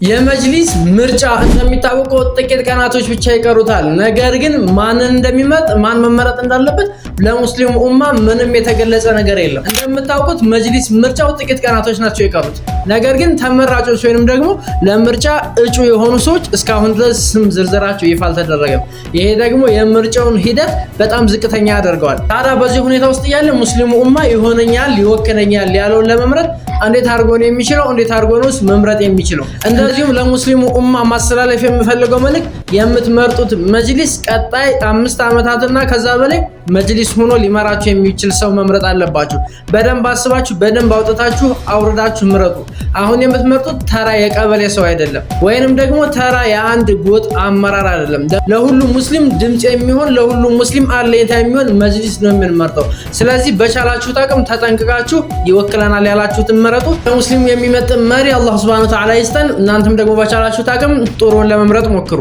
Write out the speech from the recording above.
የመጅሊስ ምርጫ እንደሚታወቀው ጥቂት ቀናቶች ብቻ ይቀሩታል። ነገር ግን ማንን እንደሚመርጥ ማን መመረጥ እንዳለበት ለሙስሊሙ ኡማ ምንም የተገለጸ ነገር የለም። እንደምታውቁት መጅሊስ ምርጫው ጥቂት ቀናቶች ናቸው የቀሩት። ነገር ግን ተመራጮች ወይንም ደግሞ ለምርጫ እጩ የሆኑ ሰዎች እስካሁን ድረስ ስም ዝርዝራቸው ይፋ አልተደረገም። ይሄ ደግሞ የምርጫውን ሂደት በጣም ዝቅተኛ ያደርገዋል። ታዲያ በዚህ ሁኔታ ውስጥ ያለ ሙስሊሙ ኡማ ይሆነኛል ይወክለኛል ያለውን ለመምረጥ እንዴት አድርጎ ነው የሚችለው? እንዴት አድርጎ ነው መምረጥ የሚችለው? እንደዚሁም ለሙስሊሙ ኡማ ማስተላለፍ የምፈልገው መልእክት የምትመርጡት መጅሊስ ቀጣይ 5 ዓመታትና ከዛ በላይ መጅሊስ ሆኖ ሊመራችሁ የሚችል ሰው መምረጥ አለባችሁ። በደንብ አስባችሁ በደንብ አውጥታችሁ አውርዳችሁ ምረጡ። አሁን የምትመርጡት ተራ የቀበሌ ሰው አይደለም፣ ወይንም ደግሞ ተራ የአንድ ጎጥ አመራር አይደለም። ለሁሉም ሙስሊም ድምጽ የሚሆን ለሁሉም ሙስሊም አለኝታ የሚሆን መጅሊስ ነው የምንመርጠው። ስለዚህ በቻላችሁት አቅም ተጠንቅቃችሁ ይወክለናል ያላችሁትን መረጡ። ለሙስሊሙ የሚመጥን መሪ አላህ ሱብሃነሁ ወተዓላ ይስጠን። እናንተም ደግሞ በቻላችሁት አቅም ጥሩን ለመምረጥ ሞክሩ።